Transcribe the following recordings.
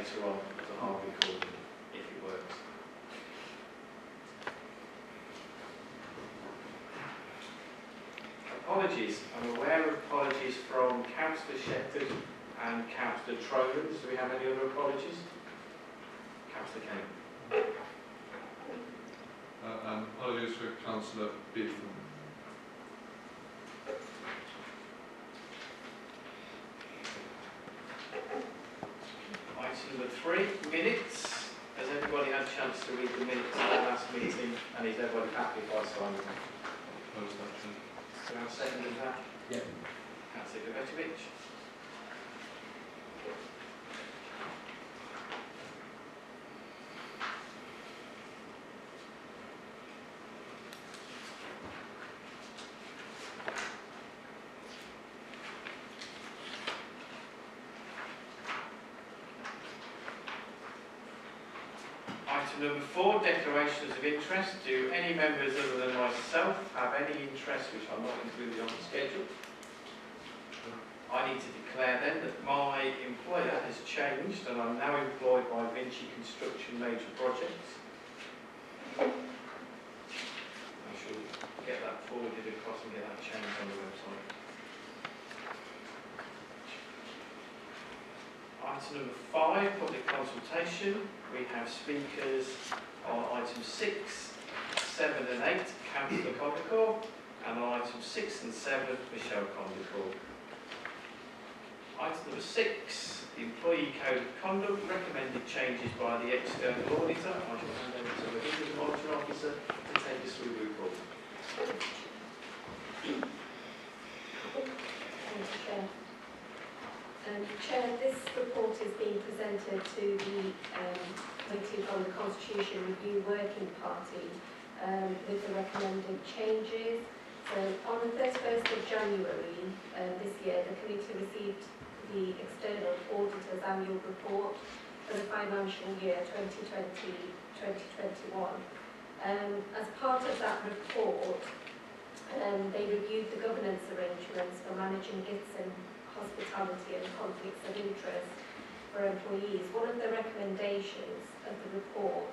later on as a hard recording if it works. Apologies. I'm aware of apologies from Councillor Shepherd and Councillor Trowlands. Do we have any other apologies? Councillor Kane. Apologies for Councillor Beetham. Item number 3, minutes. Has everybody had a chance to read the minutes of the last meeting, and is everybody happy if I sign them? Opposed, action. Do I have a second of that? Yep. Councillor Gavetovic. Item number 4, declarations of interest. Do any members other than myself have any interest which are not included on the schedule? I need to declare then that my employer has changed and I'm now employed by Vinci Construction Major Projects. I shall get that forwarded across and get that changed on the website. Item number 5, public consultation. We have speakers on item 6, 7 and 8, Councillor Condicore, and on items 6 and 7, Michelle Condicore. Item number 6, the Employee Code of Conduct, recommended changes by the external auditor. I shall hand over to the Business Monitor Officer to take us through the report. Thank you, Chair. Chair, this report is being presented to the Committee on the Constitution Review Working Party with the recommended changes. So on the 31st of January this year, the committee received the External Auditor's Annual Report for the financial year 2020-2021. As part of that report, they reviewed the governance arrangements for managing gifts and hospitality and conflicts of interest for employees. One of the recommendations of the report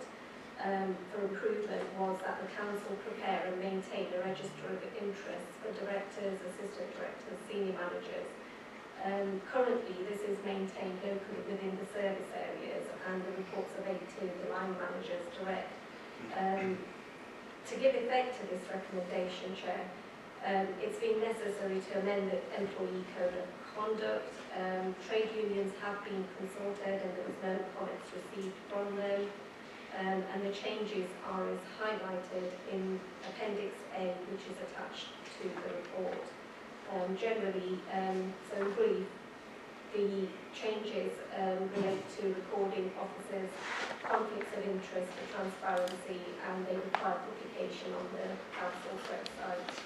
for improvement was that the Council prepare and maintain a register of interests for directors, assistant directors, senior managers. Currently this is maintained locally within the service areas and the reports are made to the line managers direct. To give effect to this recommendation, Chair, it's been necessary to amend the Employee Code of Conduct. Trade unions have been consulted and there was no comments received from them. And the changes are as highlighted in Appendix A, which is attached to the report. Generally, so in brief, the changes relate to recording officers, conflicts of interest for transparency, and they require publication on the Council's website.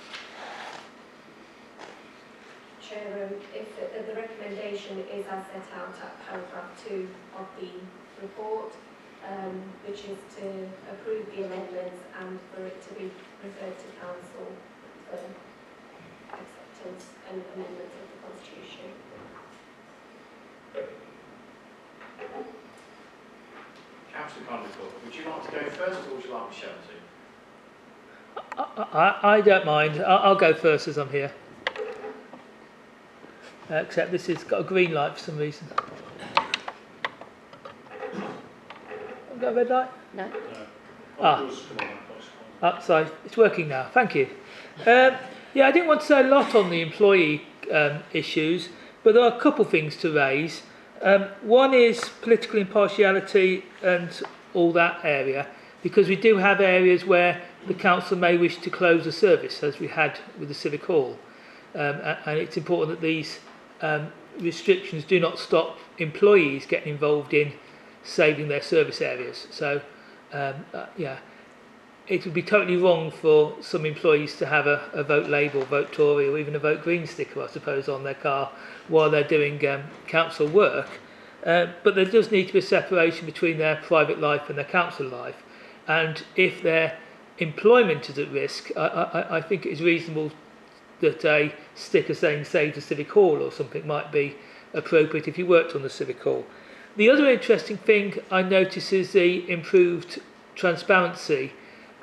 Chair, if the recommendation is as set out at paragraph 2 of the report, which is to approve the amendments and for it to be referred to Council for acceptance and amendment of the Constitution. Councillor Condicore, would you like to go first or would you like Michelle to? I don't mind. I'll go first as I'm here. Except this has got a green light for some reason. Got a red light? No. Sorry, it's working now. Thank you. Yeah, I didn't want to say a lot on the employee issues, but there are a couple of things to raise. One is political impartiality and all that area, because we do have areas where the council may wish to close a service, as we had with the Civic Hall. And it's important that these restrictions do not stop employees getting involved in saving their service areas. So, yeah, it would be totally wrong for some employees to have a vote Labour, vote Tory, or even a vote Green sticker, I suppose, on their car while they're doing council work. But there does need to be a separation between their private life and their council life. And if their employment is at risk, I think it is reasonable that a sticker saying "Save the Civic Hall" or something might be appropriate if you worked on the Civic Hall. The other interesting thing I notice is the improved transparency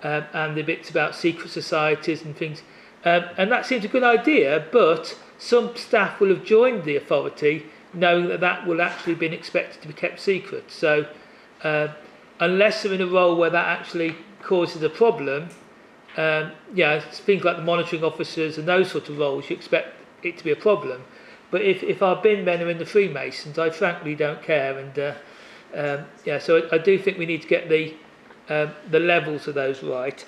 and the bits about secret societies and things. And that seems a good idea, but some staff will have joined the authority knowing that that will actually be expected to be kept secret. So unless they're in a role where that actually causes a problem, things like the monitoring officers and those sort of roles, you expect it to be a problem. But if our bin men are in the Freemasons, I frankly don't care. And so I do think we need to get the levels of those right.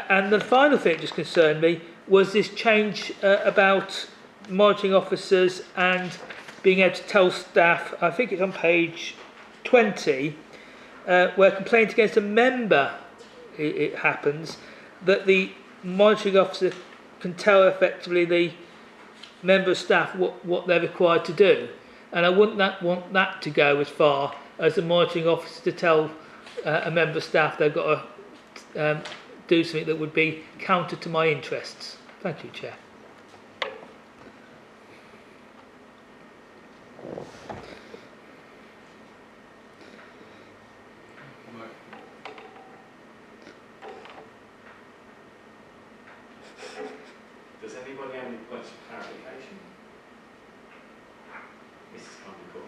And the final thing that just concerned me was this change about monitoring officers and being able to tell staff, I think it's on page 20, where complaint against a member, it happens, that the monitoring officer can tell effectively the member of staff what they're required to do. And I wouldn't want that to go as far as the monitoring officer to tell a member of staff they've got to do something that would be counter to my interests. Thank you, Chair. Does anybody have any points of clarification? Mrs. Conley-Court.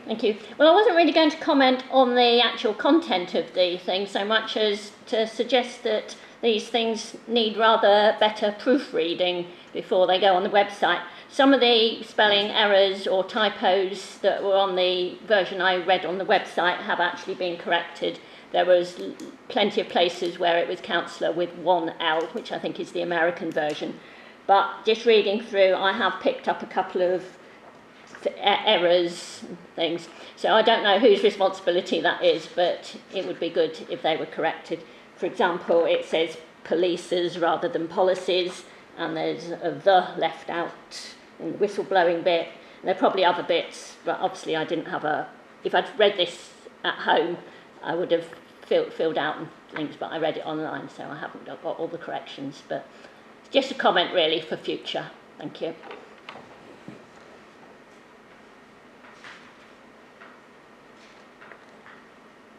Thank you. Well, I wasn't really going to comment on the actual content of the thing so much as to suggest that these things need rather better proofreading before they go on the website. Some of the spelling errors or typos that were on the version I read on the website have actually been corrected. There was plenty of places where it was counsellor with one L, which I think is the American version. But just reading through, I have picked up a couple of errors and things. So I don't know whose responsibility that is, but it would be good if they were corrected. For example, it says polices rather than policies, and there's a "the" left out in the whistleblowing bit. And there are probably other bits, but obviously I didn't have a... If I'd read this at home, I would have filled out and things, but I read it online, so I haven't got all the corrections. But it's just a comment, really, for future. Thank you.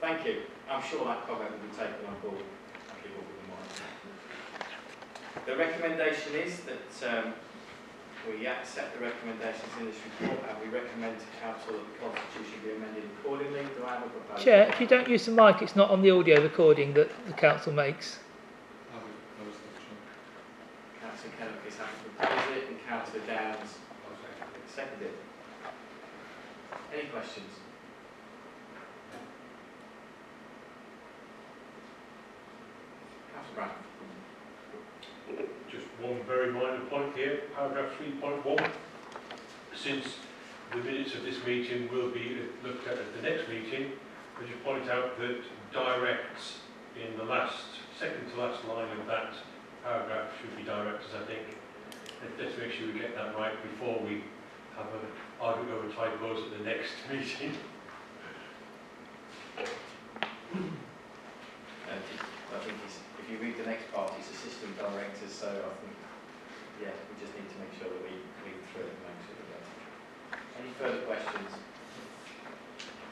Thank you. I'm sure that comment will be taken on board. The recommendation is that we accept the recommendations in this report and we recommend to Council that the Constitution be amended accordingly. Do I have a proposal? Chair, if you don't use the mic, it's not on the audio recording that the Council makes. I would propose that, Chair. Councillor Kenneth is happy to propose it and Councillor Downs seconded. Any questions? Councillor Brown. Just one very minor point here, paragraph 3.1. Since the minutes of this meeting will be looked at the next meeting, I just point out that directs in the second to last line of that paragraph should be directors, I think. Let's make sure we get that right before we have an argument over typos at the next meeting. I think if you read the next part, it's assistant directors, so I think, yeah, we just need to make sure that we read through it and make sure that we get it. Any further questions?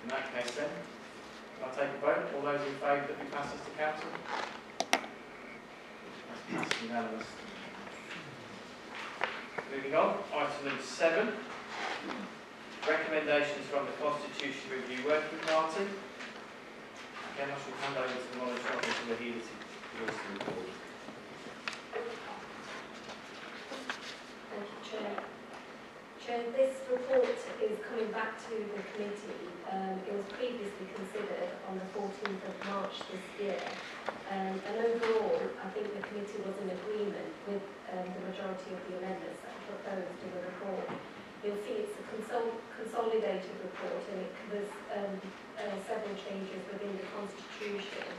In that case then, I'll take a vote. All those in favour that we pass this to Council? That's passed unanimous. Moving on, item number 7. Recommendations from the Constitution Review Working Party. Again, I shall hand over to the Monitoring Officer Wahida to give us the report. Thank you, Chair. Chair, this report is coming back to the committee. It was previously considered on the 14th of March this year. And overall, I think the committee was in agreement with the majority of the amendments that are proposed in the report. You'll see it's a consolidated report and it covers several changes within the Constitution.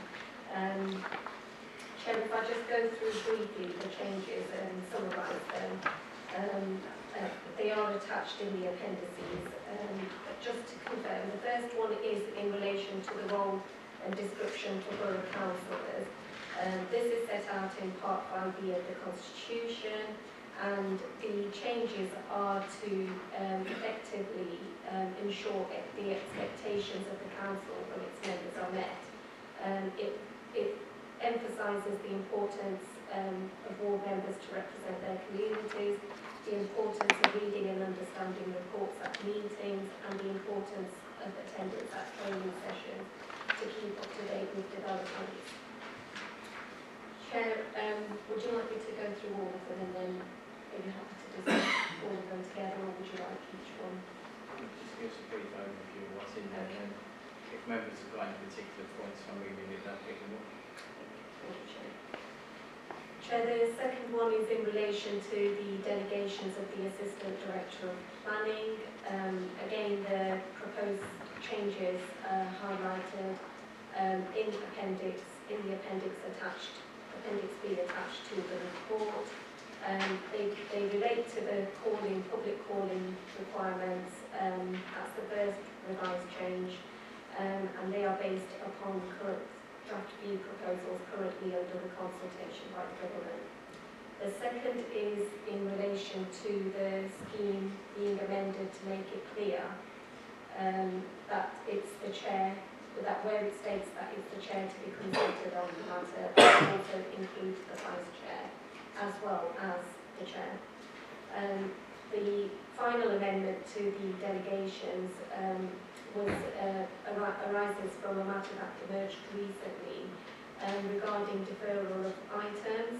Chair, if I just go through briefly the changes and summarise them, they are attached in the appendices. But just to confirm, the first one is in relation to the role and description for borough councillors. This is set out in Part 5B of the Constitution, and the changes are to effectively ensure the expectations of the council from its members are met. It emphasises the importance of ward members to represent their communities, the importance of reading and understanding reports at meetings, and the importance of attendance at training sessions to keep up to date with developments. Chair, would you like me to go through all of them and then are you happy to discuss all of them together, or would you like each one? Just give us a brief overview of what's in there, and if members have got any particular points on reading it, they'll pick them up. Chair, the second one is in relation to the delegations of the Assistant Director of Planning. Again, the proposed changes highlighted in the appendix B attached to the report. They relate to the public calling requirements. That's the first revised change, and they are based upon current draft view proposals currently under the consultation by the government. The second is in relation to the scheme being amended to make it clear that it's the chair, that where it states that it's the chair to be consulted on the matter, that also includes the vice chair as well as the chair. The final amendment to the delegations arises from a matter that emerged recently regarding deferral of items.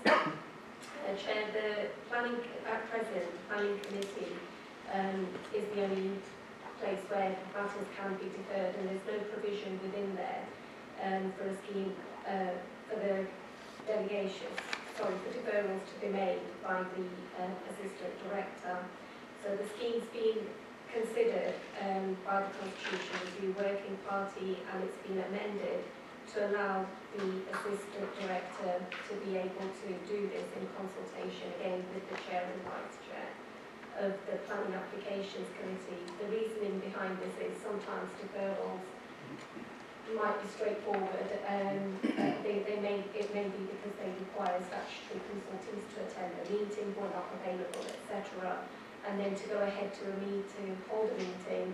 Chair, the planning at present, the planning committee is the only place where matters can be deferred, and there's no provision within there for a scheme for the delegations, for deferrals to be made by the assistant director. So the scheme's been considered by the Constitution Review Working Party, and it's been amended to allow the Assistant Director to be able to do this in consultation again with the Chair and Vice Chair of the Planning Applications Committee. The reasoning behind this is sometimes deferrals might be straightforward. It may be because they require statutory consultants to attend a meeting, were not available, etc. And then to go ahead to hold a meeting,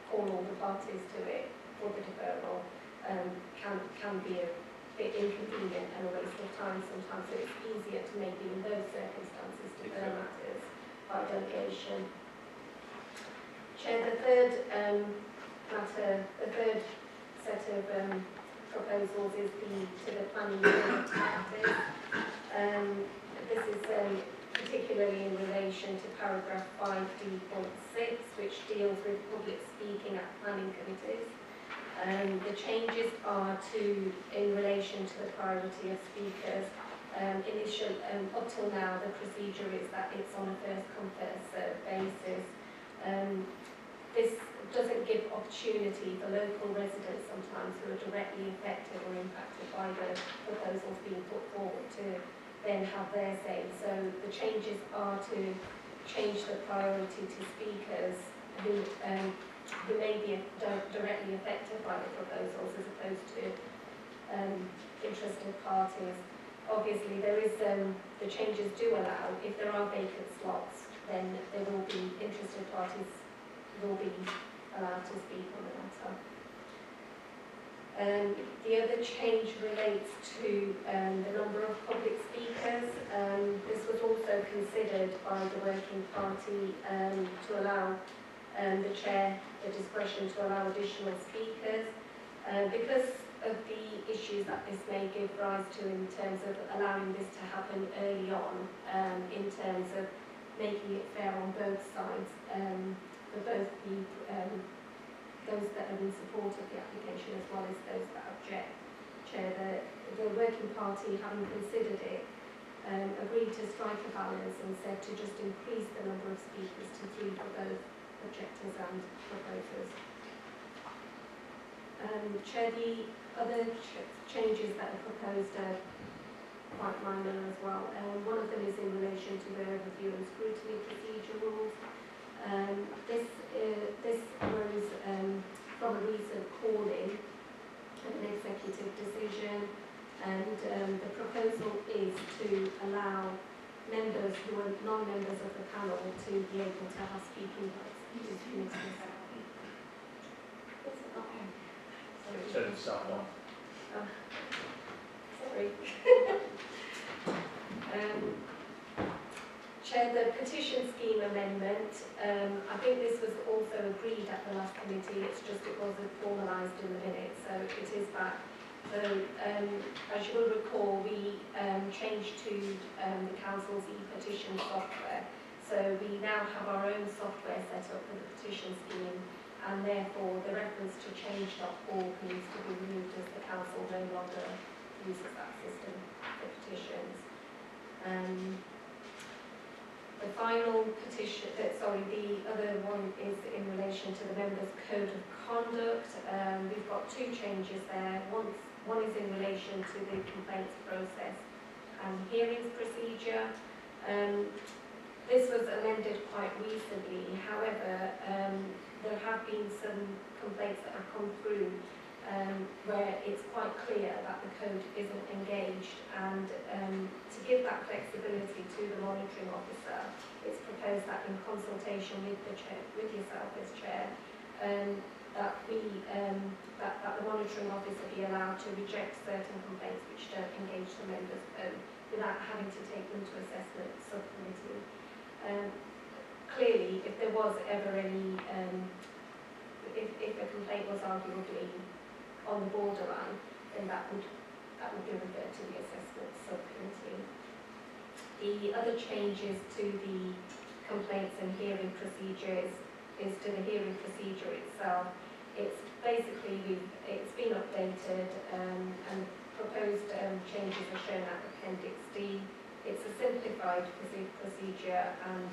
call all the parties to it for the deferral can be a bit inconvenient and a waste of time sometimes. So it's easier to maybe in those circumstances defer matters by delegation. Chair, the third set of proposals is to the planning practice. This is particularly in relation to paragraph 5D.6, which deals with public speaking at planning committees. The changes are in relation to the priority of speakers. Up till now, the procedure is that it's on a first-come, first-served basis. This doesn't give opportunity for local residents sometimes who are directly affected or impacted by the proposals being put forward to then have their say. So the changes are to change the priority to speakers who may be directly affected by the proposals as opposed to interested parties. Obviously, there is the changes do allow, if there are vacant slots, then there will be interested parties will be allowed to speak on the matter. The other change relates to the number of public speakers. This was also considered by the Working Party to allow the Chair the discretion to allow additional speakers. Because of the issues that this may give rise to in terms of allowing this to happen early on, in terms of making it fair on both sides, for both those that are in support of the application as well as those that object. Chair, the Working Party, having considered it, agreed to strike a balance and said to just increase the number of speakers to 3 for both objectors and proposers. Chair, the other changes that are proposed are quite minor as well. One of them is in relation to the review and scrutiny procedure rules. This arose from a recent call-in of an executive decision, and the proposal is to allow members who are non-members of the panel to be able to have speaking rights in this committee. someone. Sorry. Chair, the petition scheme amendment, I think this was also agreed at the last committee, it's just it wasn't formalised in the minutes, so it is back. So, as you will recall, we changed to the council's e-petition software. So we now have our own software set up for the petition scheme, and therefore the reference to change.org needs to be removed as the council no longer uses that system for petitions. The final petition, the other one is in relation to the members' code of conduct. We've got two changes there. One is in relation to the complaints process and hearings procedure. This was amended quite recently. However, there have been some complaints that have come through where it's quite clear that the code isn't engaged, and to give that flexibility to the monitoring officer, it's proposed that in consultation with the chair, with yourself as chair, that the monitoring officer be allowed to reject certain complaints which don't engage the members' code without having to take them to assessment subcommittee. Clearly, if there was ever any, if a complaint was arguably on the borderline, then that would be referred to the assessment subcommittee. The other changes to the complaints and hearing procedures is to the hearing procedure itself. It's basically, it's been updated and proposed changes are shown at Appendix D. It's a simplified procedure, and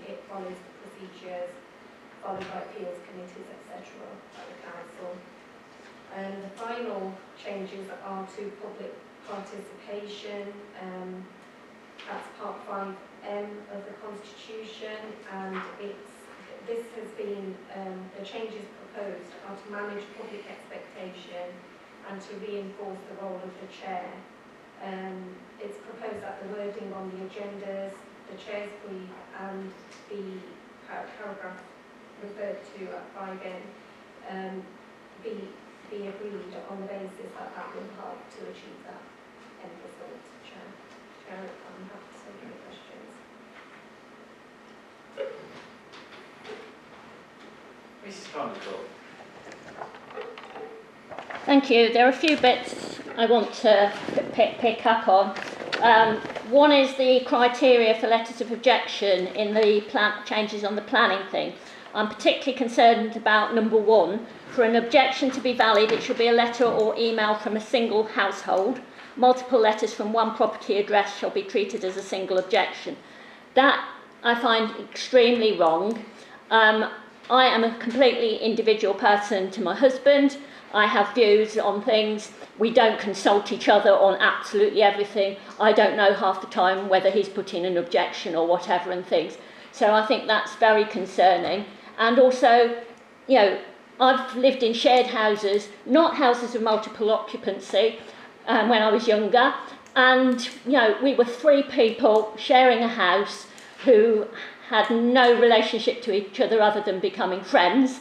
it follows the procedures followed by appeals committees, etc. by the council. And the final changes are to public participation. That's part 5M of the Constitution, and this has been, the changes proposed are to manage public expectation and to reinforce the role of the chair. It's proposed that the wording on the agendas, the chair's brief, and the paragraph referred to at 5N be agreed on the basis that that will help to achieve that end result. Chair, I'm happy to take any questions. Mrs. Condicle. Thank you. There are a few bits I want to pick up on. One is the criteria for letters of objection in the changes on the planning thing. I'm particularly concerned about number 1. For an objection to be valid, it should be a letter or email from a single household. Multiple letters from one property address shall be treated as a single objection. That I find extremely wrong. I am a completely individual person to my husband. I have views on things. We don't consult each other on absolutely everything. I don't know half the time whether he's put in an objection or whatever and things. So I think that's very concerning. And also, you know, I've lived in shared houses, not houses of multiple occupancy, when I was younger. And, you know, we were 3 people sharing a house who had no relationship to each other other than becoming friends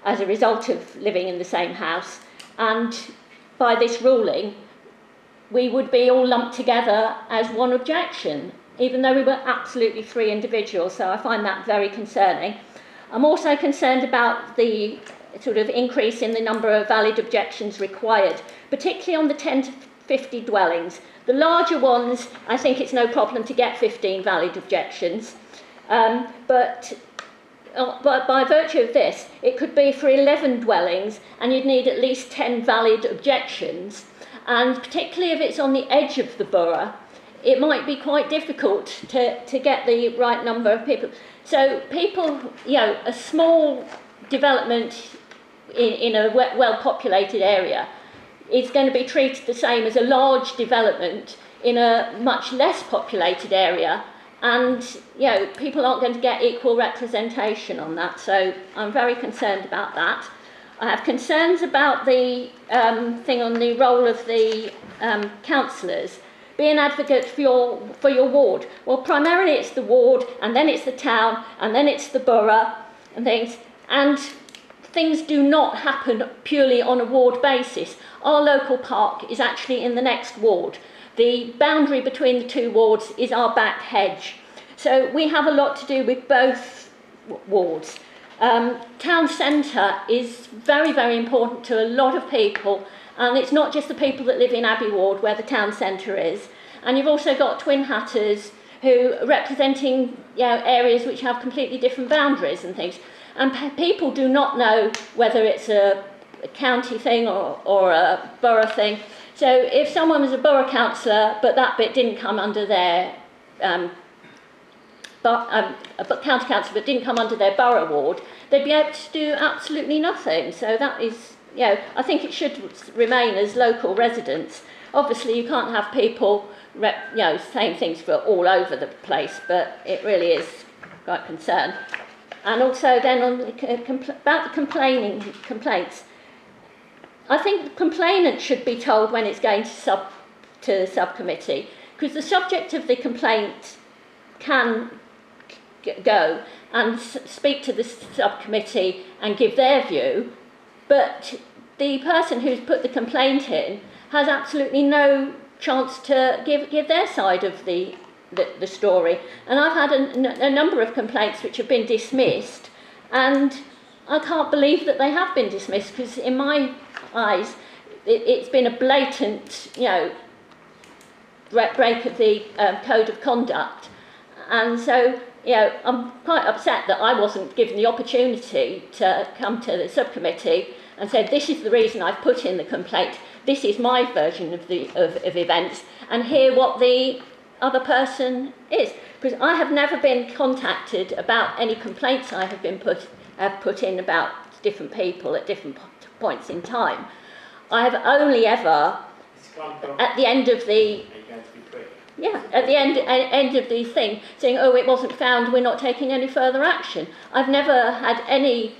as a result of living in the same house. And by this ruling, we would be all lumped together as one objection, even though we were absolutely 3 individuals. So I find that very concerning. I'm also concerned about the sort of increase in the number of valid objections required, particularly on the 10 to 50 dwellings. The larger ones, I think it's no problem to get 15 valid objections. But by virtue of this, it could be for 11 dwellings, and you'd need at least 10 valid objections. And particularly if it's on the edge of the borough, it might be quite difficult to get the right number of people. So people, you know, a small development in a well-populated area is going to be treated the same as a large development in a much less populated area. And, you know, people aren't going to get equal representation on that. So I'm very concerned about that. I have concerns about the thing on the role of the councillors. Be an advocate for your ward. Well, primarily it's the ward, and then it's the town, and then it's the borough and things. And things do not happen purely on a ward basis. Our local park is actually in the next ward. The boundary between the two wards is our back hedge. So we have a lot to do with both wards. Town centre is very, very important to a lot of people, and it's not just the people that live in Abbey Ward where the town centre is. And you've also got Twin Hatters who are representing, you know, areas which have completely different boundaries and things. And people do not know whether it's a county thing or a borough thing. So if someone was a borough councillor, but that bit didn't come under their county council, but didn't come under their borough ward, they'd be able to do absolutely nothing. So that is, you know, I think it should remain as local residents. Obviously, you can't have people, saying things for all over the place, but it really is quite concerned. And also then on about the complaints, I think the complainant should be told when it's going to the subcommittee, because the subject of the complaint can go and speak to the subcommittee and give their view, but the person who's put the complaint in has absolutely no chance to give their side of the story. And I've had a number of complaints which have been dismissed, and I can't believe that they have been dismissed, because in my eyes it's been a blatant, break of the code of conduct. And so, I'm quite upset that I wasn't given the opportunity to come to the subcommittee and said, this is the reason I've put in the complaint, this is my version of events, and hear what the other person is. Because I have never been contacted about any complaints I have put in about different people at different points in time. I have only ever, at the end of the... at the end of the thing, saying, oh, it wasn't found, we're not taking any further action. I've never had any,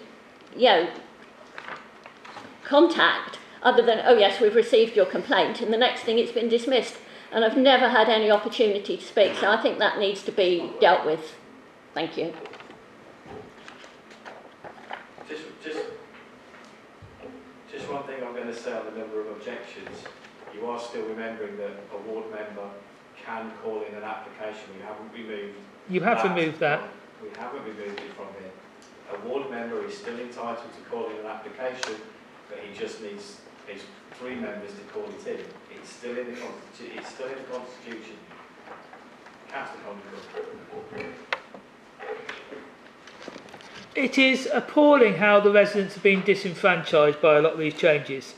contact other than, oh yes, we've received your complaint, and the next thing it's been dismissed. And I've never had any opportunity to speak, so I think that needs to be dealt with. Thank you. Just one thing I'm going to say on the number of objections. You are still remembering that a ward member can call in an application. We haven't removed. You have removed that. We haven't removed it from here. A ward member is still entitled to call in an application, but he just needs his 3 members to call it in. It's still in the Constitution. Councillor Condon. It is appalling how the residents have been disenfranchised by a lot of these changes.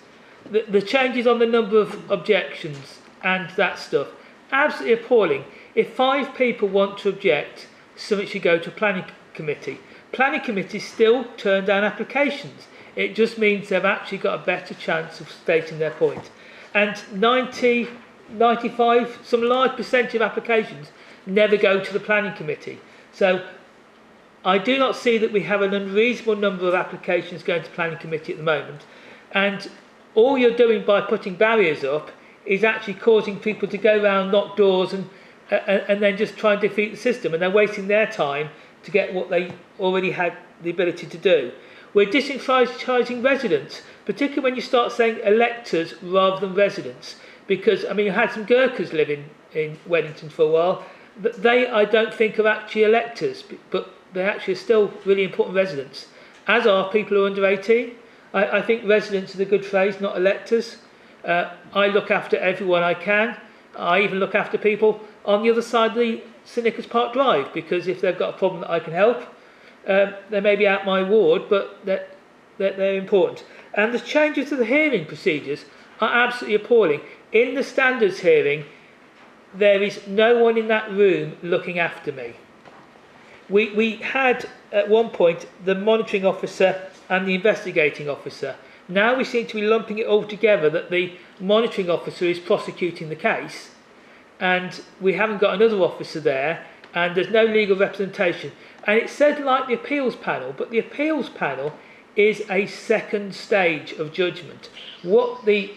The changes on the number of objections and that stuff, absolutely appalling. If 5 people want to object, something should go to a planning committee. Planning committees still turn down applications. It just means they've actually got a better chance of stating their point. And 90, 95, some large percentage of applications never go to the planning committee. So I do not see that we have an unreasonable number of applications going to planning committee at the moment. And all you're doing by putting barriers up is actually causing people to go around, knock doors, and then just try and defeat the system. And they're wasting their time to get what they already had the ability to do. We're disenfranchising residents, particularly when you start saying electors rather than residents. Because, I mean, you had some Gurkhas living in Wellington for a while. But they, I don't think, are actually electors, but they actually are still really important residents, as are people who are under 18. I think residents is a good phrase, not electors. I look after everyone I can. I even look after people on the other side of the St Nicholas Park Drive, because if they've got a problem that I can help, they may be out my ward, but they're important. And the changes to the hearing procedures are absolutely appalling. In the standards hearing, there is no one in that room looking after me. We had, at one point, the monitoring officer and the investigating officer. Now we seem to be lumping it all together, that the monitoring officer is prosecuting the case, and we haven't got another officer there, and there's no legal representation. And it said like the appeals panel, but the appeals panel is a second stage of judgment. What the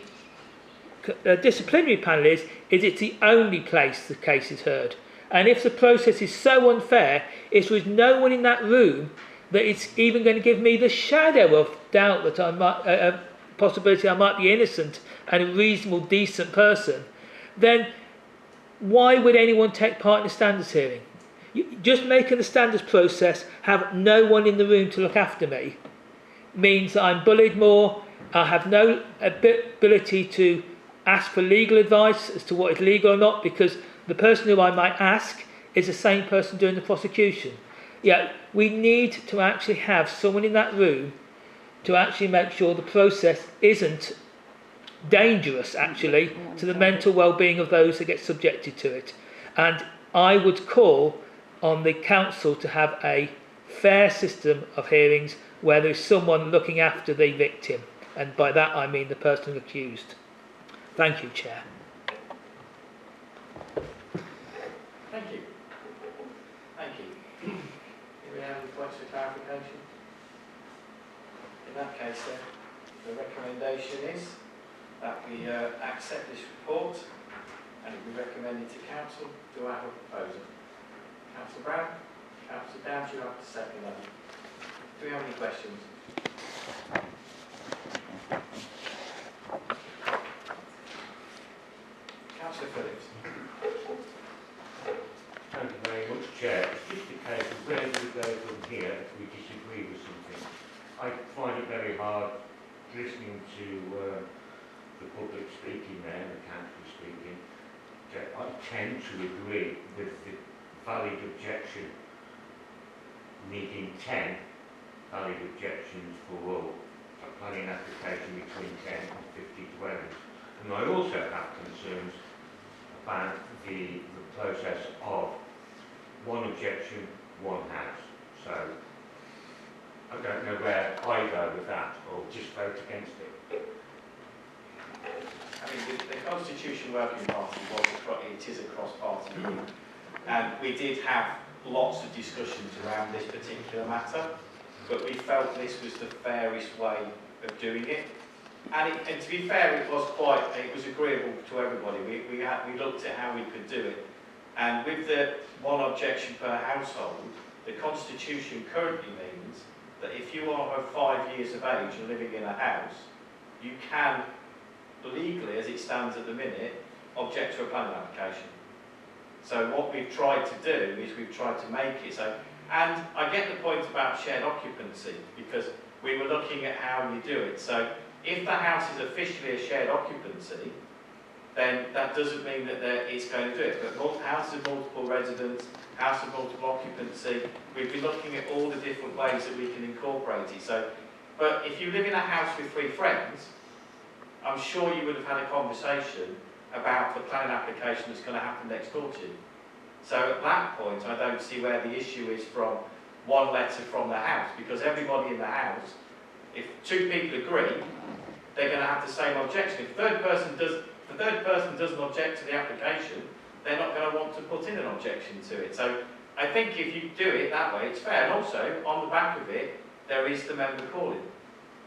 disciplinary panel is it's the only place the case is heard. And if the process is so unfair, if there is no one in that room, that it's even going to give me the shadow of doubt that I might, possibility I might be innocent and a reasonable, decent person, then why would anyone take part in a standards hearing? Just making the standards process have no one in the room to look after me means that I'm bullied more. I have no ability to ask for legal advice as to what is legal or not, because the person who I might ask is the same person doing the prosecution. Yeah, we need to actually have someone in that room to actually make sure the process isn't dangerous, actually, to the mental well-being of those that get subjected to it. And I would call on the council to have a fair system of hearings where there's someone looking after the victim, and by that I mean the person accused. Thank you, Chair. Thank you. Thank you. Do we have any points of clarification? In that case then, the recommendation is that we accept this report and it will be recommended to council. Do I have a proposal? Councillor Brown? Councillor Downs, you have to second that. Do we have any questions? Councillor Phillips. Thank you very much, Chair. It's just a case of where we go from here if we disagree with something. I find it very hard listening to the public speaking there, the council speaking. I tend to agree with the valid objection, needing 10 valid objections for all, a planning application between 10 and 50 dwellings. And I also have concerns about the process of one objection, one house. So I don't know where I go with that, or just vote against it. I mean, the Constitution Working Party is a cross-party group, and we did have lots of discussions around this particular matter, but we felt this was the fairest way of doing it. And to be fair, it was agreeable to everybody. We looked at how we could do it, and with the one objection per household, the Constitution currently means that if you are over 5 years of age and living in a house, you can legally, as it stands at the minute, object to a planning application. So what we've tried to do is we've tried to make it so, and I get the point about shared occupancy, because we were looking at how you do it. So if the house is officially a shared occupancy, then that doesn't mean that it's going to do it. But houses of multiple residents, house of multiple occupancy, we've been looking at all the different ways that we can incorporate it. So, but if you live in a house with 3 friends, I'm sure you would have had a conversation about the planning application that's going to happen next door to you. So at that point, I don't see where the issue is from one letter from the house, because everybody in the house, if 2 people agree, they're going to have the same objection. If the third person doesn't object to the application, they're not going to want to put in an objection to it. So I think if you do it that way, it's fair. And also, on the back of it, there is the member calling.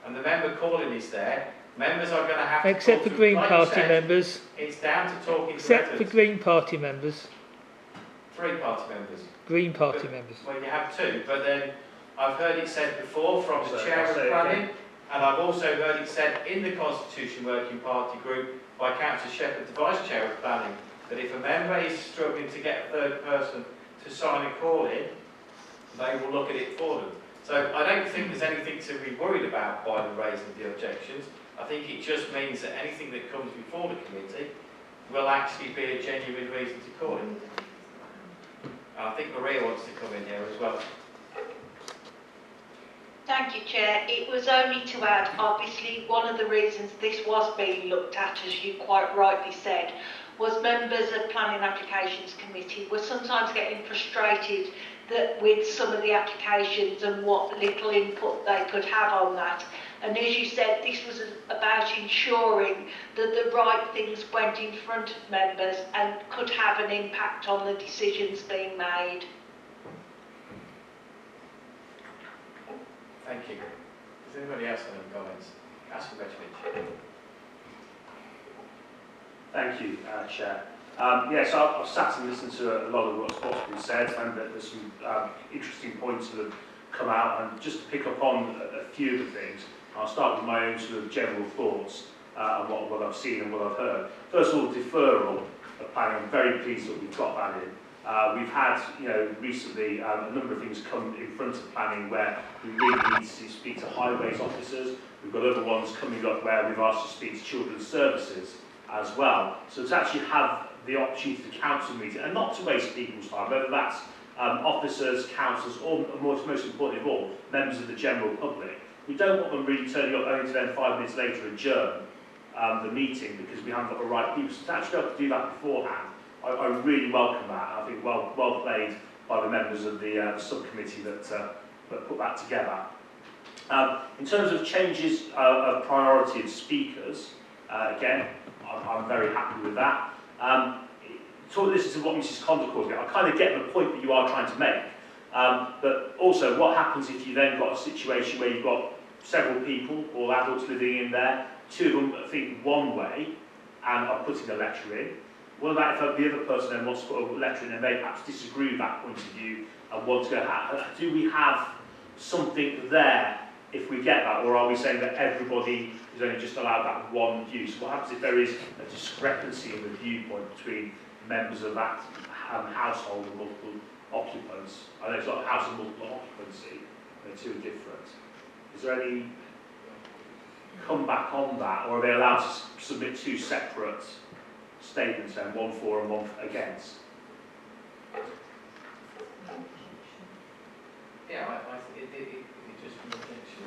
And the member calling is there. Members are going to have to except for Green Party members. It's down to talking Except to for Green Party members. 3 party members. Green Party members. Well, you have 2, but then I've heard it said before from the So, chair I'll of say it planning, again. and I've also heard it said in the Constitution Working Party group by Councillor Shepherd, the vice chair of planning, that if a member is struggling to get a third person to sign a call in, they will look at it for them. So I don't think there's anything to be worried about by the raising of the objections. I think it just means that anything that comes before the committee will actually be a genuine reason to call it. And I think Maria wants to come in here as well. Thank you, Chair. It was only to add, obviously, one of the reasons this was being looked at, as you quite rightly said, was members of Planning Applications Committee were sometimes getting frustrated that with some of the applications and what little input they could have on that. And as you said, this was about ensuring that the right things went in front of members and could have an impact on the decisions being made. Thank you. Does anybody else have any comments? Councillor Bedford. Thank you, Chair. Yes, I've sat and listened to a lot of what's been said, and there's some interesting points that have come out, and just to pick up on a few of the things, I'll start with my own sort of general thoughts on what I've seen and what I've heard. First of all, deferral of planning. I'm very pleased that we've got that in. We've had, recently a number of things come in front of planning where we really need to speak to highways officers. We've got other ones coming up where we've asked to speak to children's services as well. So to actually have the opportunity to council meeting, and not to waste people's time, whether that's officers, councillors, or most importantly of all, members of the general public. We don't want them really turning up only to then 5 minutes later adjourn the meeting because we haven't got the right people. So to actually be able to do that beforehand, I really welcome that. I think well played by the members of the subcommittee that put that together. In terms of changes of priority of speakers, again, I'm very happy with that. To listen to what Mrs. Condacor's got, I kind of get the point that you are trying to make. But also, what happens if you then got a situation where you've got several people, all adults living in there, two of them think one way and are putting a letter in? What about if the other person then wants to put a letter in and they perhaps disagree with that point of view and want to go, do we have something there if we get that, or are we saying that everybody is only just allowed that one view? So what happens if there is a discrepancy in the viewpoint between members of that household and multiple occupants? I know it's not a house of multiple occupancy, they're two different. Is there any comeback on that, or are they allowed to submit two separate statements then, one for and one against? Yeah, I think it's just an objection.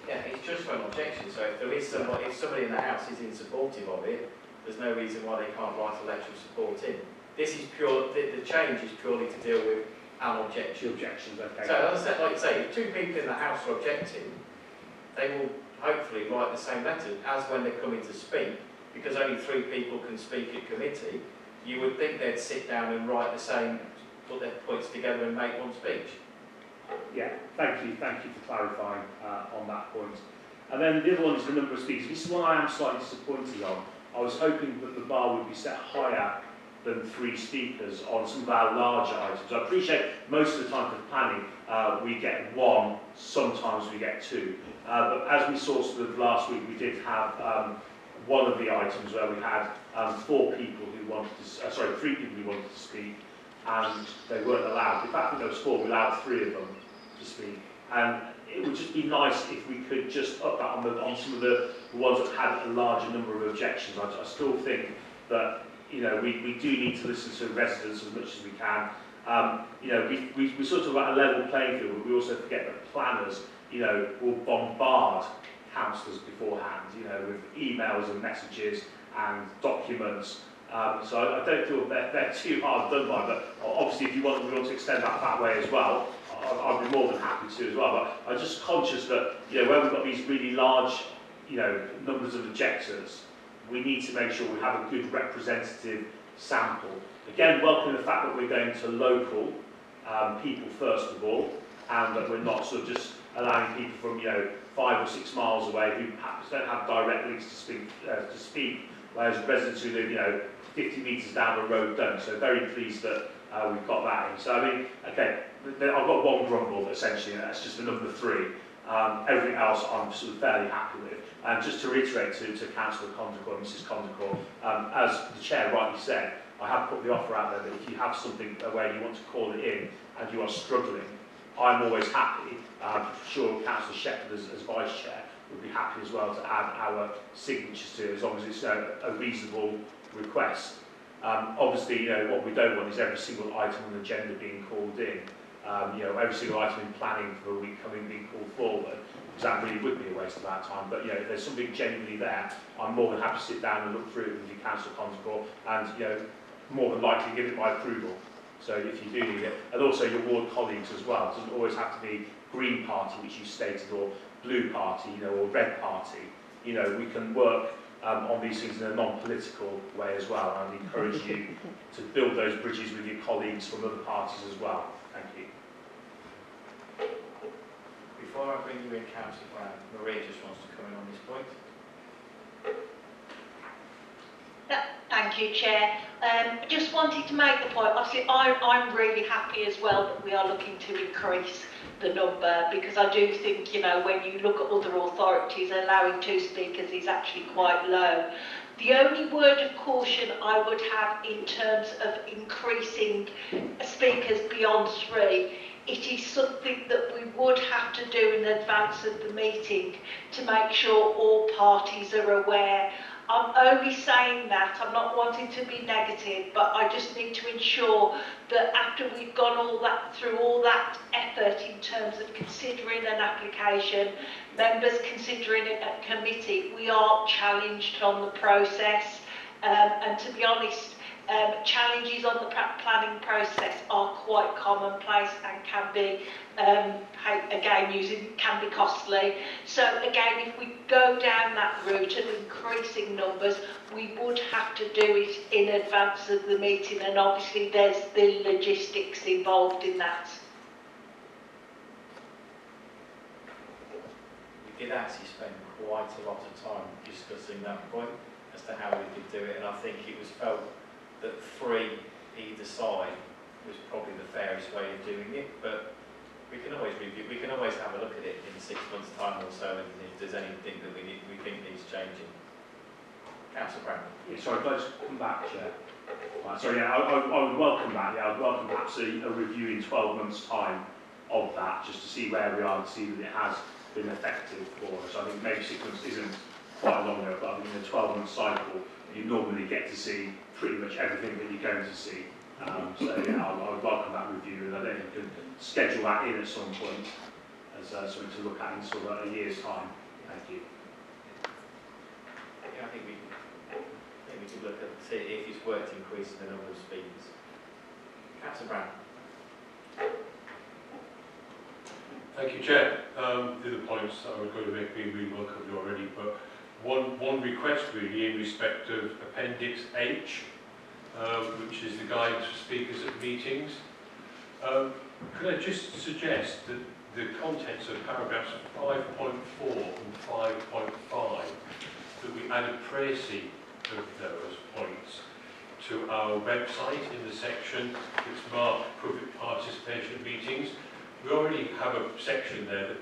Yeah, it's just for an objection. So if there is somebody, if somebody in the house is in supportive of it, there's no reason why they can't write a letter of support in. This is pure. The change is purely to deal with an objection. Objections, okay. So as I said, like you say, if two people in the house are objecting, they will hopefully write the same letter as when they're coming to speak. Because only 3 people can speak at committee, you would think they'd sit down and write the same, put their points together and make one speech. Yeah, thank you for clarifying on that point. And then the other one is the number of speakers. This is one I am slightly disappointed on. I was hoping that the bar would be set higher than 3 speakers on some of our larger items. I appreciate most of the time for planning we get 1, sometimes we get 2. But as we saw sort of last week, we did have one of the items where we had 3 people who wanted to speak, and they weren't allowed. In fact, I think there was 4. We allowed 3 of them to speak, and it would just be nice if we could just up that on some of the ones that had a larger number of objections. I still think that we do need to listen to residents as much as we can. We sort of at a level playing field, but we also forget that planners will bombard councillors beforehand, with emails and messages and documents. So I don't feel they're too hard done by, but obviously if we want to extend that way as well, I'd be more than happy to as well. But I'm just conscious that, where we've got these really large, numbers of objectors, we need to make sure we have a good representative sample. Again, welcome the fact that we're going to local people first of all, and that we're not sort of just allowing people from 5 or 6 miles away who perhaps don't have direct links to speak, whereas residents who live 50 metres down the road don't. So very pleased that we've got that in. So I mean, okay, I've got one grumble essentially, and that's just the number 3. Everything else I'm sort of fairly happy with. And just to reiterate to Councillor Condacor and Mrs. Condacor, as the Chair rightly said, I have put the offer out there that if you have something where you want to call it in and you are struggling, I'm always happy. I'm sure Councillor Shepherd as Vice Chair would be happy as well to add our signatures to it, as long as it's a reasonable request. Obviously, what we don't want is every single item on the agenda being called in. Every single item in planning for a week being called forward, because that really would be a waste of our time. But if there's something genuinely there, I'm more than happy to sit down and look through it with you, Councillor Condacor, and more than likely give it my approval. So if you do need it, and also your ward colleagues as well. It doesn't always have to be Green Party, which you stated, or Blue Party, or Red Party. We can work on these things in a non-political way as well. And I'd encourage you to build those bridges with your colleagues from other parties as well. Thank you. Before I bring you in, Councillor Brown, Maria just wants to come in on this point. Thank you, Chair. I just wanted to make the point, obviously I'm really happy as well that we are looking to increase the number, because I do think, you know, when you look at other authorities, allowing 2 speakers is actually quite low. The only word of caution I would have in terms of increasing speakers beyond 3, it is something that we would have to do in advance of the meeting to make sure all parties are aware. I'm only saying that, I'm not wanting to be negative, but I just need to ensure that after we've gone through all that effort in terms of considering an application, members considering it at committee, we are challenged on the process. And to be honest, challenges on the planning process are quite commonplace and can be, can be costly. So again, if we go down that route of increasing numbers, we would have to do it in advance of the meeting, and obviously there's the logistics involved in that. We did actually spend quite a lot of time discussing that point as to how we could do it, and I think it was felt that 3 either side was probably the fairest way of doing it, but we can always review, we can always have a look at it in 6 months' time or so, and if there's anything that we think needs changing. Councillor Brown. Yeah, sorry, can I just come back, Chair? Right, so yeah, I would welcome that. Yeah, I'd welcome perhaps a review in 12 months' time of that, just to see where we are and see that it has been effective for us. I think maybe 6 months isn't quite long enough, but I think in a 12-month cycle, you normally get to see pretty much everything that you're going to see. So yeah, I would welcome that review, and I think you can schedule that in at some point as something to look at in sort of a year's time. Thank you. Yeah, I think we could look at see if it's worth increasing the number of speakers. Councillor Brown. Thank you, Chair. The other points that I was going to make being really well covered already, but one request really in respect of Appendix H, which is the guidance for speakers at meetings. Could I just suggest that the contents of paragraphs 5.4 and 5.5, that we add a précis of those points to our website in the section that's marked public participation at meetings. We already have a section there that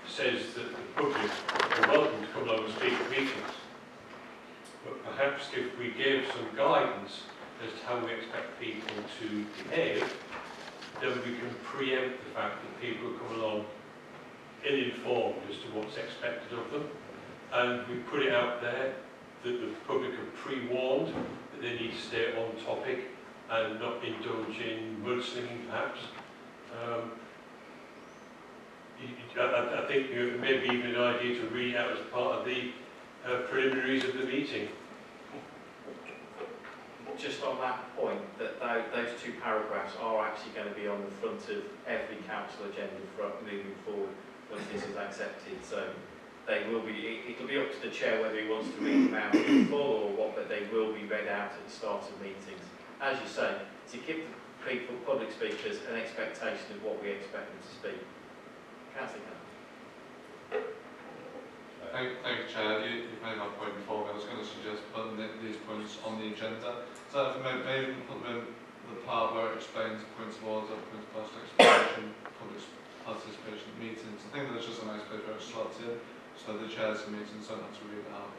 says that the public are welcome to come along and speak at meetings. But perhaps if we gave some guidance as to how we expect people to behave, then we can preempt the fact that people come along ill-informed as to what's expected of them. And we put it out there that the public are pre-warned that they need to stay on topic and not indulge in mudslinging perhaps. I think it may be even an idea to read out as part of the preliminaries of the meeting. Just on that point, that those 2 paragraphs are actually going to be on the front of every council agenda moving forward once this is accepted. So they will be. It'll be up to the chair whether he wants to read them out in full or what, but they will be read out at the start of meetings. As you say, to give the people, public speakers, an expectation of what we expect them to speak. Councillor. Thank you, Chair. You've made my point before, but I was going to suggest putting these points on the agenda. So maybe put them in the part where it explains points of order, points of past explanation, public participation at meetings. I think that's just a nice place where it slots in, so the chairs of meetings don't have to read it out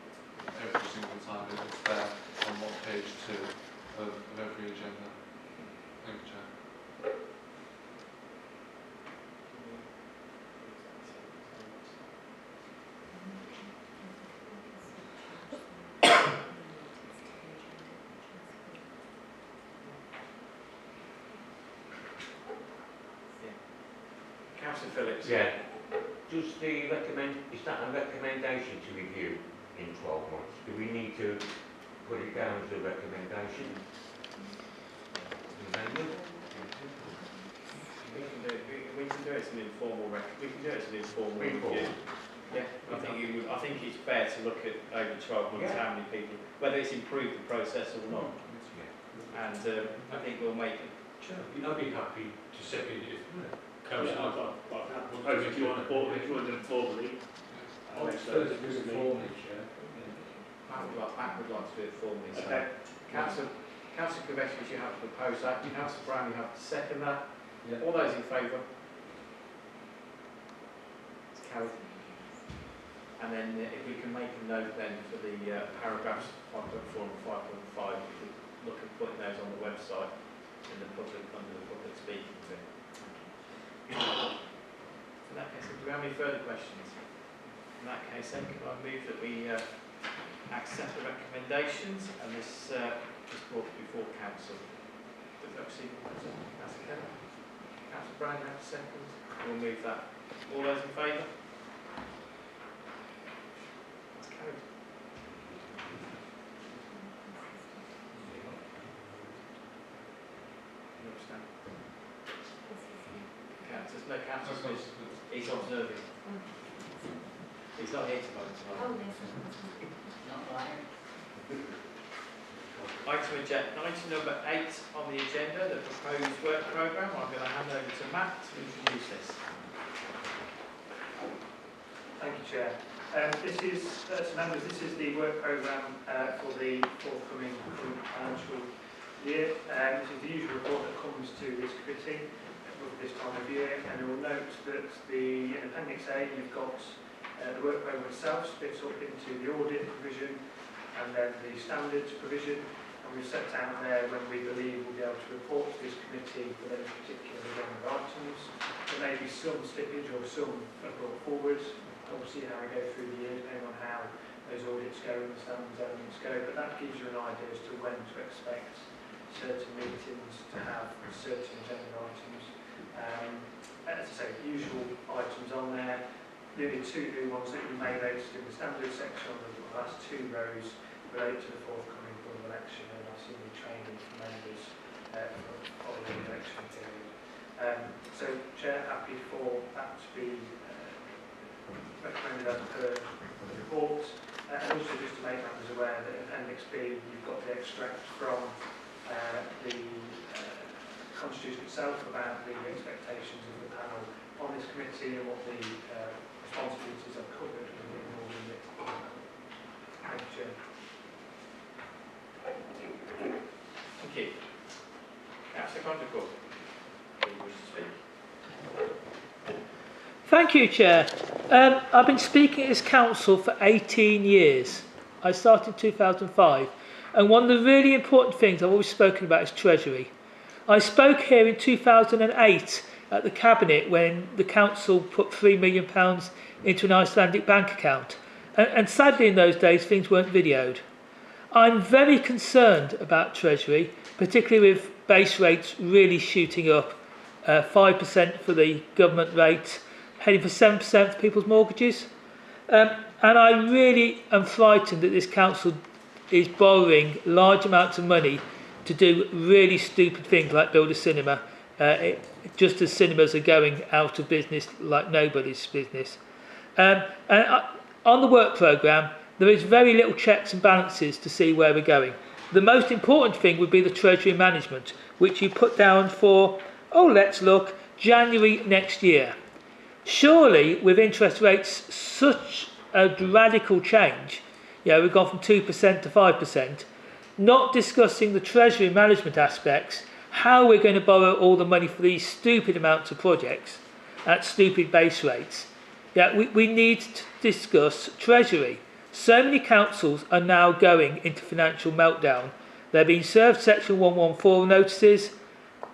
every single time if it's there on page 2 of every agenda. Thank you, Chair. Councillor Phillips. Yeah. Is that a recommendation to review in 12 months? Do we need to put it down as a recommendation? Amendment? We can do it as an informal review. Yeah, I think it's fair to look at over 12 months how many people, whether it's improved the process or not. And I think we'll make it. Sure. I'd be happy to second it. Councillor, if you want to informally, Formally, Chair. Matt would like to do it for me. So, Okay. Councillor Kaveshis, you have to propose that. Councillor Brown, you have to second that. Yeah. All those in favour? It's carried. And then if we can make a note then for the paragraphs 5.4 and 5.5, we could look at putting those on the website in the public, under the public speaking thing. In that case, do we have any further questions? In that case then, can I move that we accept the recommendations and this is brought before council? Does that seem that's okay? Councillor Brown, you have a second? We'll move that. All those in favour? That's carried. You understand? Councillor, no, councillor, he's observing. He's not here to vote tonight. Oh, yes. Item number 8 on the agenda, the proposed work programme. I'm going to hand over to Matt to introduce this. Thank you, Chair. This is, members, this is the work programme for the forthcoming financial year. This is the usual report that comes to this committee at this time of year, and you will note that in Appendix A you've got the work programme itself split up into the audit provision and then the standards provision, and we've set out there when we believe we'll be able to report to this committee for those particular agenda items. There may be some slippage or some brought forward. We'll see how we go through the year depending on how those audits go and the standards elements go, but that gives you an idea as to when to expect certain meetings to have certain agenda items. As I say, usual items on there. The only two new ones that you may notice in the standards section on the last 2 rows relate to the forthcoming Board of Election and obviously the training for members following the election period. So, Chair, happy for that to be recommended as per the report. And also just to make members aware that in Appendix B you've got the extract from the Constitution itself about the expectations of the panel on this committee and what the responsibilities are covered within the remit. Thank you, Chair. Thank you. Councillor Condicourt, do you wish to speak? Thank you, Chair. I've been speaking at this council for 18 years. I started in 2005, and one of the really important things I've always spoken about is Treasury. I spoke here in 2008 at the Cabinet when the council put £3 million into an Icelandic bank account, and sadly in those days things weren't videoed. I'm very concerned about Treasury, particularly with base rates really shooting up, 5% for the government rate, heading for 7% for people's mortgages. And I really am frightened that this council is borrowing large amounts of money to do really stupid things like build a cinema, just as cinemas are going out of business like nobody's business. And on the work programme, there is very little checks and balances to see where we're going. The most important thing would be the Treasury management, which you put down for, let's look, January next year. Surely, with interest rates such a radical change, we've gone from 2% to 5%, not discussing the Treasury management aspects, how we're going to borrow all the money for these stupid amounts of projects at stupid base rates. We need to discuss Treasury. So many councils are now going into financial meltdown. They're being served Section 114 notices,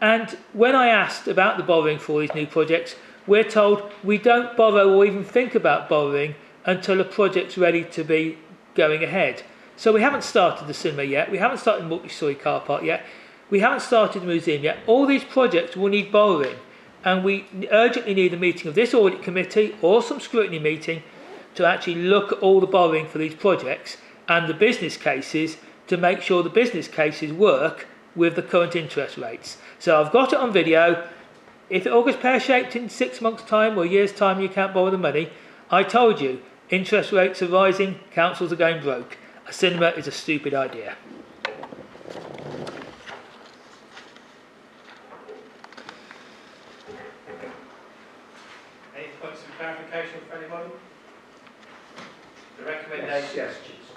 and when I asked about the borrowing for all these new projects, we're told we don't borrow or even think about borrowing until a project's ready to be going ahead. So we haven't started the cinema yet, we haven't started the multi-storey car park yet, we haven't started the museum yet. All these projects will need borrowing, and we urgently need a meeting of this audit committee or some scrutiny meeting to actually look at all the borrowing for these projects and the business cases to make sure the business cases work with the current interest rates. So I've got it on video. If it all goes pear-shaped in 6 months' time or a year's time, you can't borrow the money. I told you, interest rates are rising, councils are going broke. A cinema is a stupid idea. Any points of clarification for anybody? The recommendation. Yes,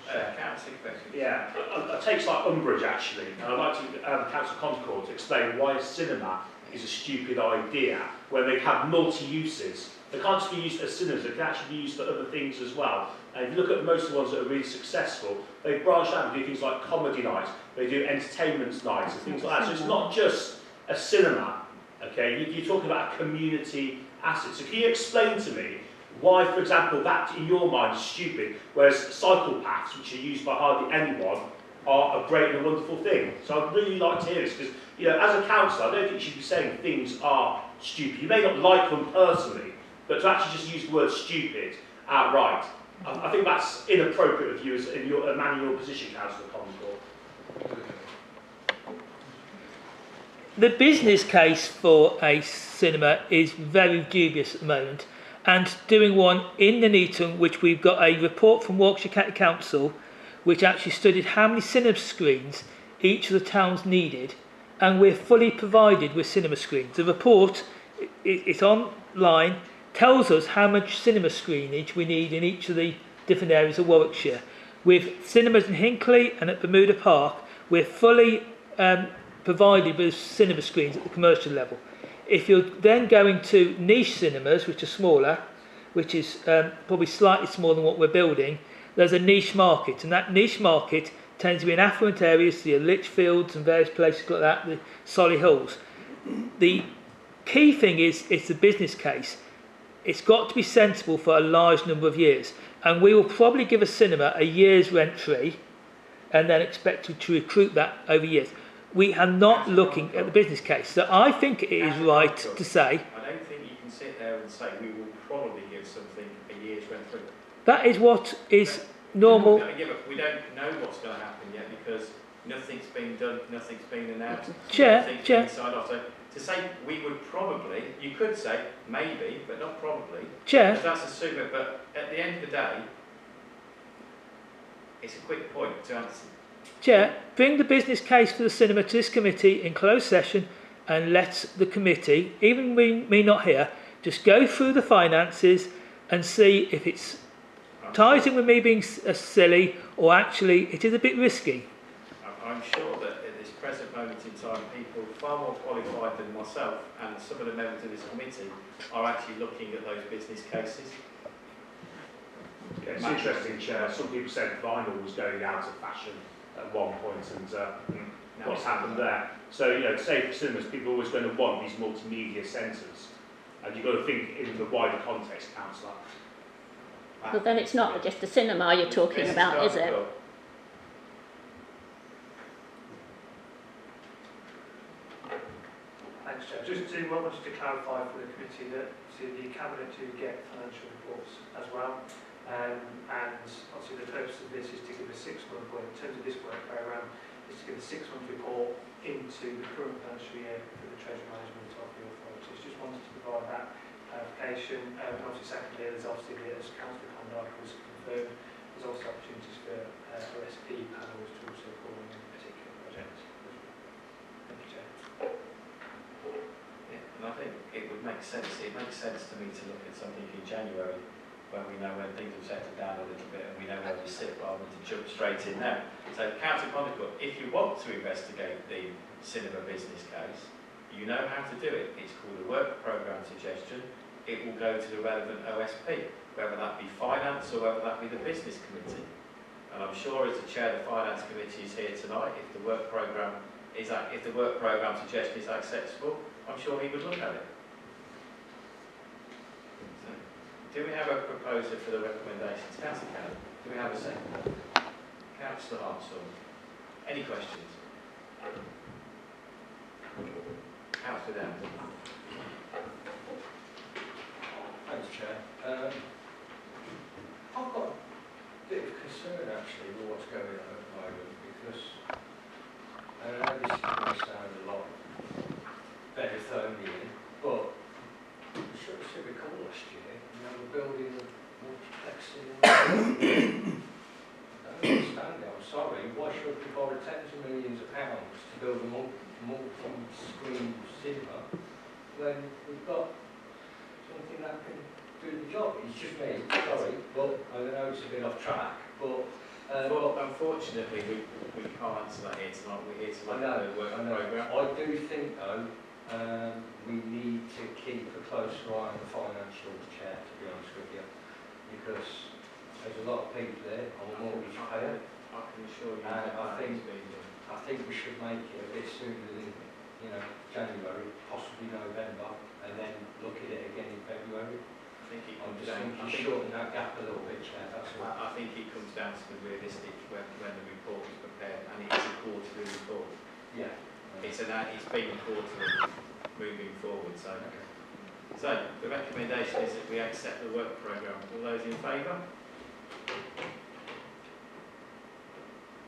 Councillor Beck. Yeah, I take slight umbrage actually, and I'd like to Councillor Concord to explain why a cinema is a stupid idea when they have multi-uses. They can't just be used as cinemas, they can actually be used for other things as well. And if you look at most of the ones that are really successful, they branch out and do things like comedy nights, they do entertainment nights and things like that. So it's not just a cinema, okay? You're talking about a community asset. So can you explain to me why, for example, that in your mind is stupid, whereas cycle paths, which are used by hardly anyone, are a great and a wonderful thing? So I'd really like to hear this, because as a councillor, I don't think you should be saying things are stupid. You may not like them personally, but to actually just use the word stupid outright, I think that's inappropriate of you as a man in your position, Councillor Concord. The business case for a cinema is very dubious at the moment, and doing one in Nuneaton, which we've got a report from Warwickshire County Council, which actually studied how many cinema screens each of the towns needed, and we're fully provided with cinema screens. The report, it's online, tells us how much cinema screenage we need in each of the different areas of Warwickshire. With cinemas in Hinckley and at Bermuda Park, we're fully provided with cinema screens at the commercial level. If you're then going to niche cinemas, which are smaller, which is probably slightly smaller than what we're building, there's a niche market, and that niche market tends to be in affluent areas, the Lichfields and various places like that, the Solihull. The key thing is it's the business case. It's got to be sensible for a large number of years, and we will probably give a cinema a year's rent free and then expect to recruit that over years. We are not looking at the business case. So I think it is right to say... I don't think you can sit there and say we will probably give something a year's rent free. That is what is normal. Yeah, but we don't know what's going to happen yet because nothing's been done, nothing's been announced. Chair. Been signed off. So to say we would probably, you could say maybe, but not probably. Chair. Because that's assuming, but at the end of the day, it's a quick point to answer. Chair, bring the business case for the cinema to this committee in closed session and let the committee, even me not here, just go through the finances and see if it's ties in with me being silly or actually it is a bit risky. I'm sure that at this present moment in time, people far more qualified than myself and some of the members of this committee are actually looking at those business cases. Yeah, it's interesting, Chair. Some people said vinyl was going out of fashion at one point, and what's happened there? So, to say for cinemas, people are always going to want these multimedia centres, and you've got to think in the wider context, Councillor. But then it's not just the cinema you're talking about, is it? Thanks, Chair. Just to, I wanted to clarify for the committee that the Cabinet do get financial reports as well. And obviously the purpose of this is to give a 6-month, in terms of this work programme, is to give a 6-month report into the current financial year for the treasury management of the authorities. Just wanted to provide that clarification. And obviously secondly, there's obviously, as Councillor Conrad was confirmed, there's also opportunities for OSP panels to also call in particular projects. Thank you, Chair. Yeah, and I think it would make sense, it makes sense to me to look at something in January when we know when things have settled down a little bit and we know where we sit rather than to jump straight in now. So, Councillor Conrad, if you want to investigate the cinema business case, you know how to do it. It's called a work programme suggestion. It will go to the relevant OSP, whether that be finance or whether that be the business committee. And I'm sure as the chair of the finance committee is here tonight, if the work programme suggestion is acceptable, I'm sure he would look at it. Do we have a proposer for the recommendations? Councillor Cannon, do we have a second? Councillor Hartsall, any questions? Councillor Down. Thanks, Chair. I've got a bit of concern actually with what's going on at the moment because I know this is going to sound a lot Bedithonian, but we should recall last year. We're building a multiplex cinema. I don't understand it, I'm sorry. Why should we borrow tens of millions of pounds to build a multi-screen cinema when we've got something that can do the job? It's just me, sorry, but I know it's a bit off track, but Well, unfortunately, we can't answer that here tonight. We're here to look at the work programme. I do think though, we need to keep a close eye on the financials, Chair, to be honest with you, because there's a lot of people there on the mortgage payer. I can assure you And that I that think- is being done. I think we should make it a bit sooner than, January, possibly November, and then look at it again in February. I think it I'm comes just down. thinking shorten that gap a little bit, Chair, that's all. I think it comes down to the realistic when the report is prepared, and it is a quarterly report. Yeah. It's being quarterly moving forward. So the recommendation is that we accept the work programme. All those in favour?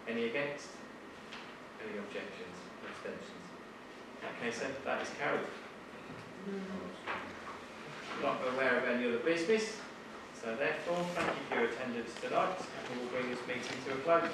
Any against? Any objections? Abstentions? Okay, so that is carried. Not aware of any other business, so therefore thank you for your attendance tonight, and we'll bring this meeting to a close.